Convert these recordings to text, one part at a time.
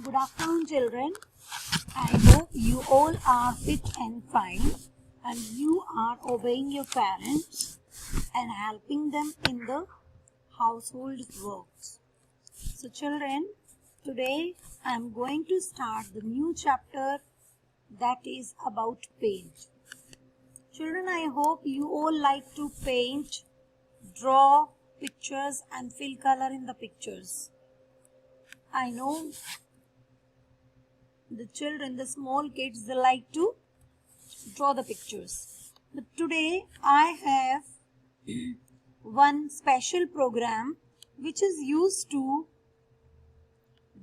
Good afternoon, children. I hope you all are fit and fine and you are obeying your parents and helping them in the household works. So, children, today I am going to start the new chapter that is about paint. Children, I hope you all like to paint, draw pictures and fill color in the pictures. I know the children, the small kids, they like to draw the pictures. But today I have one special program which is used to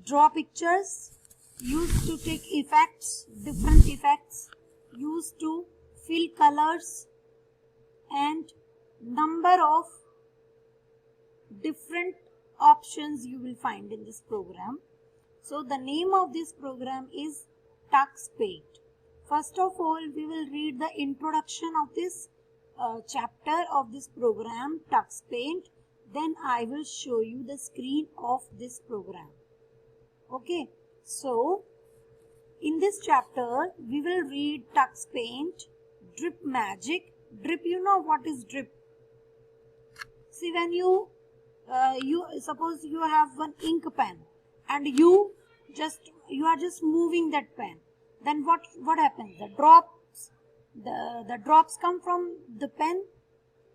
draw pictures, used to take effects, different effects, used to fill colors and number of different options you will find in this program. So the name of this program is Tux Paint. First of all, we will read the introduction of this chapter of this program, Tux Paint. Then I will show you the screen of this program. Okay, so in this chapter, we will read Tux Paint, Drip Magic. Drip, you know what is drip? See, when you suppose you have one ink pen and you are just moving that pen, then what happens? The drops come from the pen.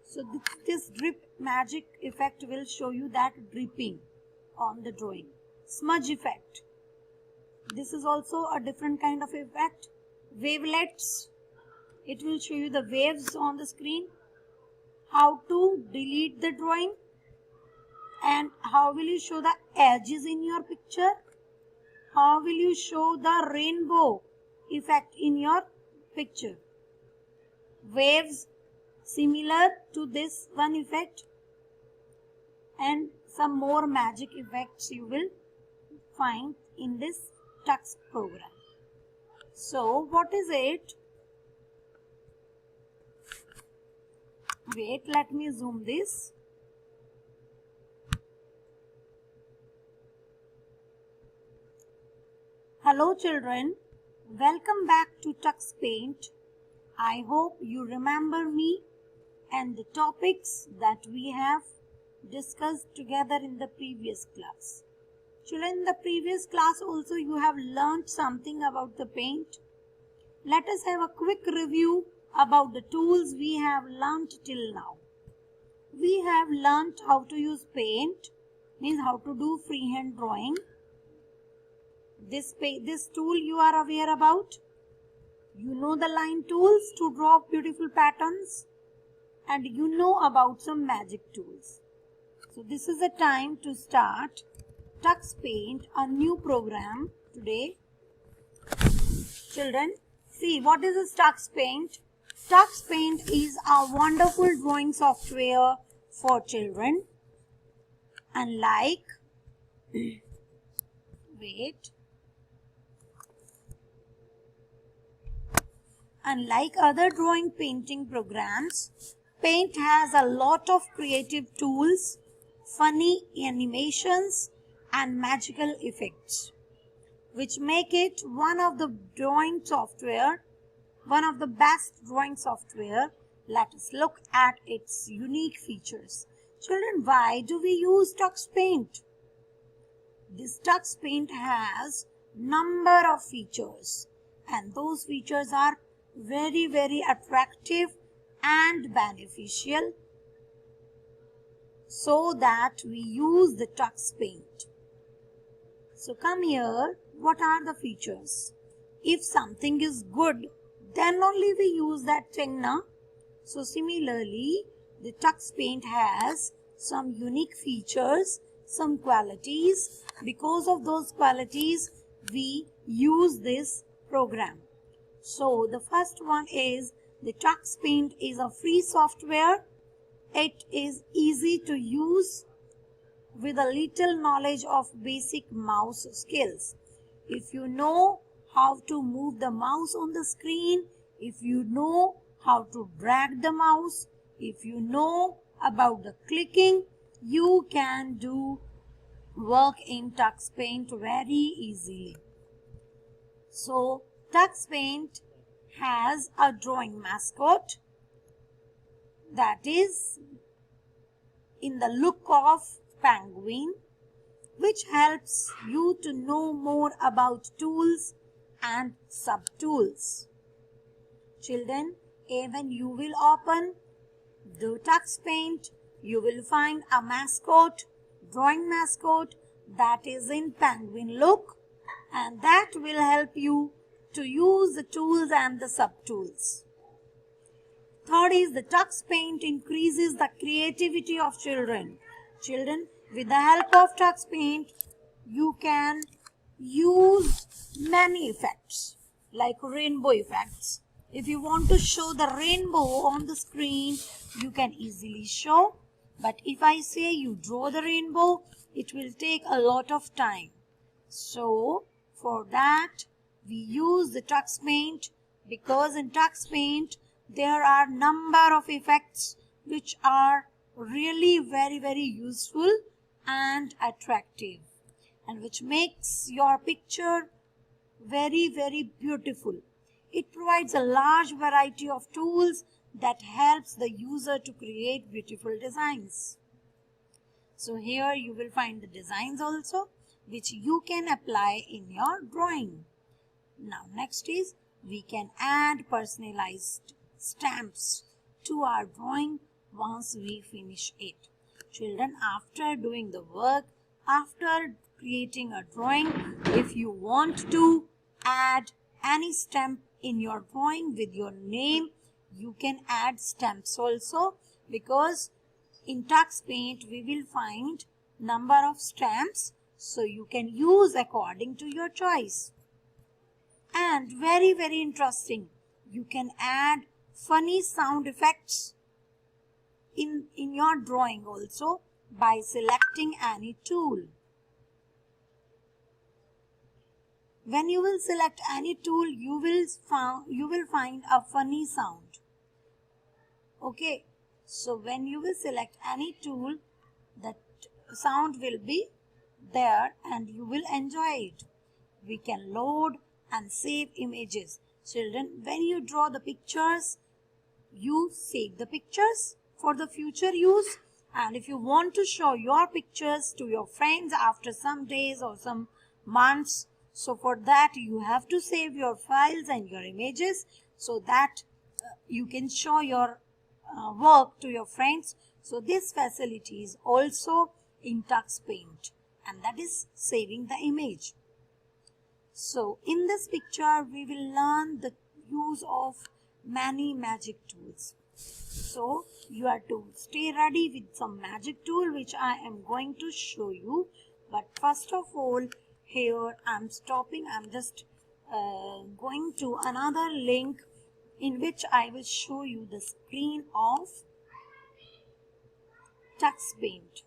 So this drip magic effect will show you that dripping on the drawing. Smudge effect, this is also a different kind of effect. Wavelets, it will show you the waves on the screen. How to delete the drawing and how will you show the edges in your picture. How will you show the rainbow effect in your picture? Waves similar to this one effect and some more magic effects you will find in this Tux program. So what is it? Wait, let me zoom this. Hello children, welcome back to Tux Paint. I hope you remember me and the topics that we have discussed together in the previous class. Children, in the previous class also you have learned something about the paint. Let us have a quick review about the tools we have learned till now. We have learned how to use paint, means how to do freehand drawing. This tool you are aware about. You know the line tools to draw beautiful patterns and you know about some magic tools. So this is the time to start Tux Paint, a new program today. Children, see what is this Tux Paint? Tux Paint is a wonderful drawing software for children. Unlike Unlike other drawing painting programs, Paint has a lot of creative tools, funny animations and magical effects, which make it one of the best drawing software. Let us look at its unique features. Children, why do we use Tux Paint? This Tux Paint has number of features and those features are very, very attractive and beneficial, so that we use the Tux Paint. So come here, what are the features? If something is good, then only we use that thing, na? So similarly, the Tux Paint has some unique features, some qualities. Because of those qualities, we use this program. So the first one is the Tux Paint is a free software. It is easy to use with a little knowledge of basic mouse skills. If you know how to move the mouse on the screen, if you know how to drag the mouse, if you know about the clicking, you can do work in Tux Paint very easily. So Tux Paint has a drawing mascot that is in the look of penguin, which helps you to know more about tools and sub-tools. Children, when you will open the Tux Paint, you will find a mascot, drawing mascot that is in penguin look, and that will help you to use the tools and the sub-tools. Third is the Tux Paint increases the creativity of children. Children, with the help of Tux Paint, you can use many effects like rainbow effects. If you want to show the rainbow on the screen, you can easily show. But if I say you draw the rainbow, it will take a lot of time. So, for that, we use the Tux Paint, because in Tux Paint, there are number of effects which are really very useful and attractive, and which makes your picture very beautiful. It provides a large variety of tools that helps the user to create beautiful designs. So here you will find the designs also, which you can apply in your drawing. Now next is, we can add personalized stamps to our drawing once we finish it. Children, after doing the work, after creating a drawing, if you want to add any stamp in your drawing with your name, you can add stamps also, because in Tux Paint we will find number of stamps, so you can use according to your choice. And very interesting, you can add funny sound effects in your drawing also by selecting any tool. When you will select any tool, you will find a funny sound. Okay, so when you will select any tool, that sound will be there and you will enjoy it. We can load and save images. Children, when you draw the pictures, you save the pictures for the future use, and if you want to show your pictures to your friends after some days or some months, so for that you have to save your files and your images, so that you can show your work to your friends. So this facility is also in Tux Paint, and that is saving the image. So in this picture we will learn the use of many magic tools. So you are to stay ready with some magic tool which I am going to show you. But first of all, here I'm stopping. I'm just going to another link in which I will show you the screen of Tux Paint.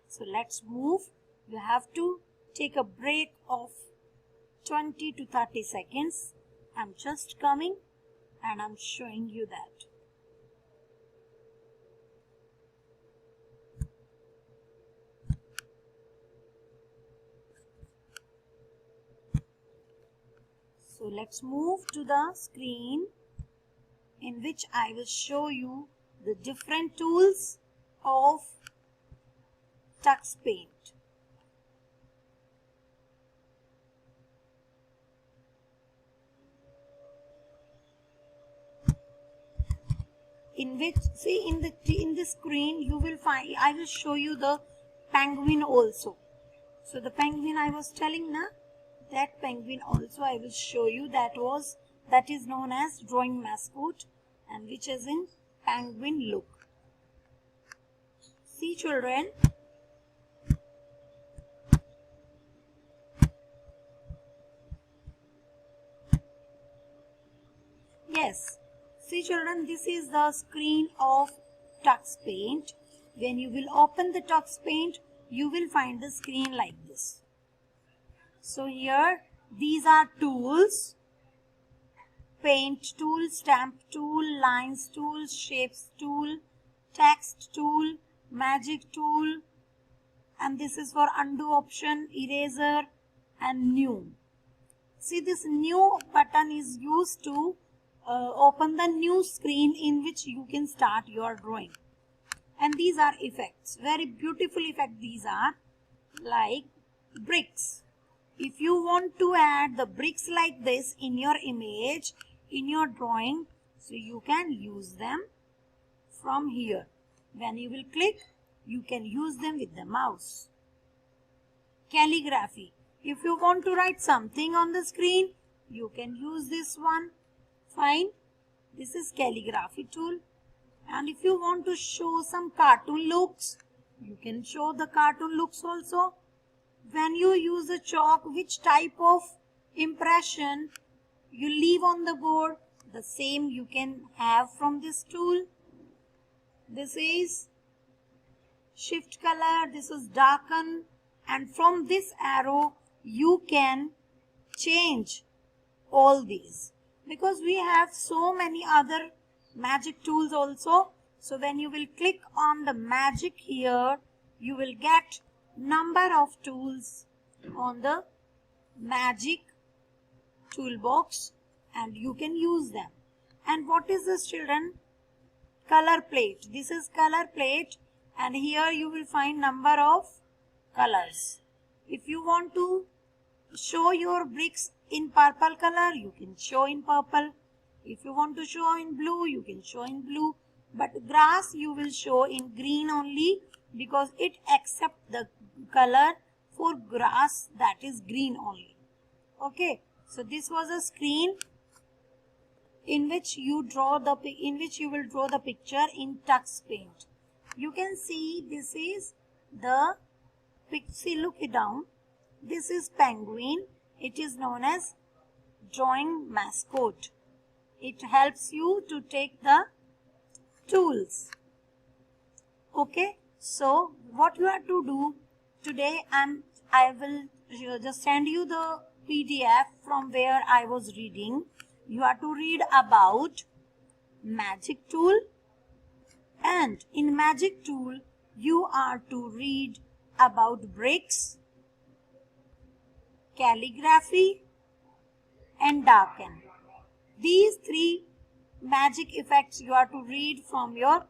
So let's move. You have to take a break of 20 to 30 seconds. I'm just coming and I'm showing you that. So let's move to the screen in which I will show you the different tools of Tux Paint. In which, see, in the screen you will find, I will show you the penguin also. So the penguin I was telling na, that penguin also I will show you, that is known as drawing mascot, and which is in penguin look. See children, yes, see children, this is the screen of Tux Paint. When you will open the Tux Paint, you will find the screen like this. So here these are tools: paint tool, stamp tool, lines tool, shapes tool, text tool, magic tool, and this is for undo option, eraser and new. See, this new button is used to open the new screen in which you can start your drawing. And these are effects, very beautiful effects these are, like bricks. If you want to add the bricks like this in your image, in your drawing, so you can use them from here. When you will click, you can use them with the mouse. Calligraphy. If you want to write something on the screen, you can use this one. Fine. This is calligraphy tool. And if you want to show some cartoon looks, you can show the cartoon looks also. When you use a chalk, which type of impression you leave on the board, the same you can have from this tool. This is shift color, this is darken, and from this arrow you can change all these, because we have so many other magic tools also. So when you will click on the magic here, you will get number of tools on the magic toolbox and you can use them. And what is this, children? Color plate. This is color plate, and here you will find number of colors. If you want to show your bricks in purple color, you can show in purple. If you want to show in blue, you can show in blue. But grass you will show in green only, because it accepts the color for grass, that is green only. Okay, so this was a screen in which you will draw the picture in Tux Paint. You can see this is the pixie. Look it down. This is penguin. It is known as drawing mascot. It helps you to take the tools. Okay, so what you have to do today, I will just send you the PDF from where I was reading. You have to read about magic tool, and in magic tool you are to read about bricks, calligraphy and darken. These three magic effects you have to read from your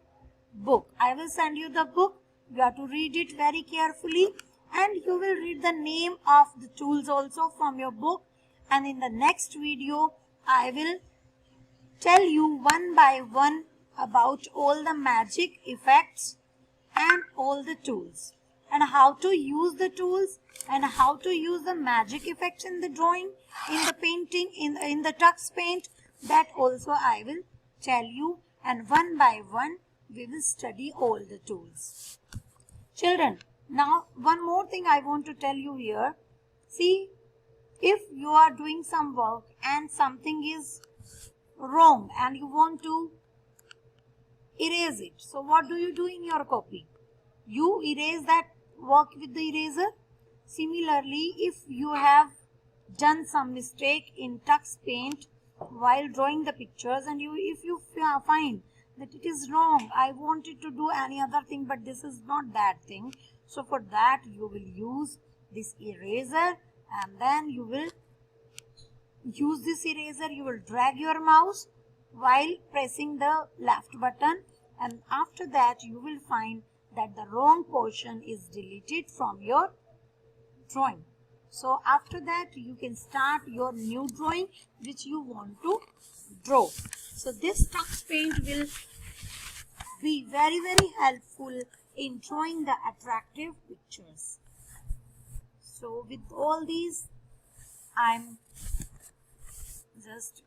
book. I will send you the book. You have to read it very carefully, and you will read the name of the tools also from your book. And in the next video, I will tell you one by one about all the magic effects and all the tools, and how to use the tools, and how to use the magic effects in the drawing, in the painting, in the Tux Paint. That also I will tell you, and one by one we will study all the tools. Children, now one more thing I want to tell you here. See, if you are doing some work and something is wrong and you want to erase it, so what do you do in your copy? You erase that work with the eraser. Similarly, if you have done some mistake in Tux Paint while drawing the pictures, and if you find that it is wrong, I wanted to do any other thing but this is not that thing, so for that you will use this eraser, and then you will use this eraser, you will drag your mouse while pressing the left button, and after that you will find that the wrong portion is deleted from your drawing. So after that you can start your new drawing which you want to draw. So this Tux Paint will be very helpful in drawing the attractive pictures. So with all these, I'm just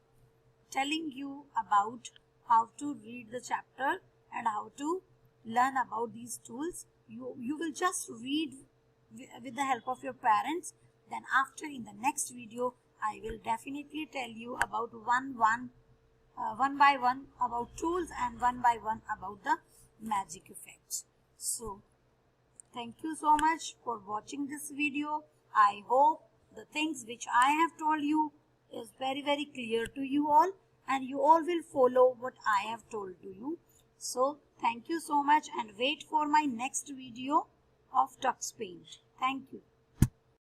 telling you about how to read the chapter and how to learn about these tools. You will just read with the help of your parents. Then after, in the next video, I will definitely tell you about one by one about tools, and one by one about the magic effects. So thank you so much for watching this video. I hope the things which I have told you is very clear to you all, and you all will follow what I have told to you. So thank you so much, and wait for my next video of TuxPaint. Thank you.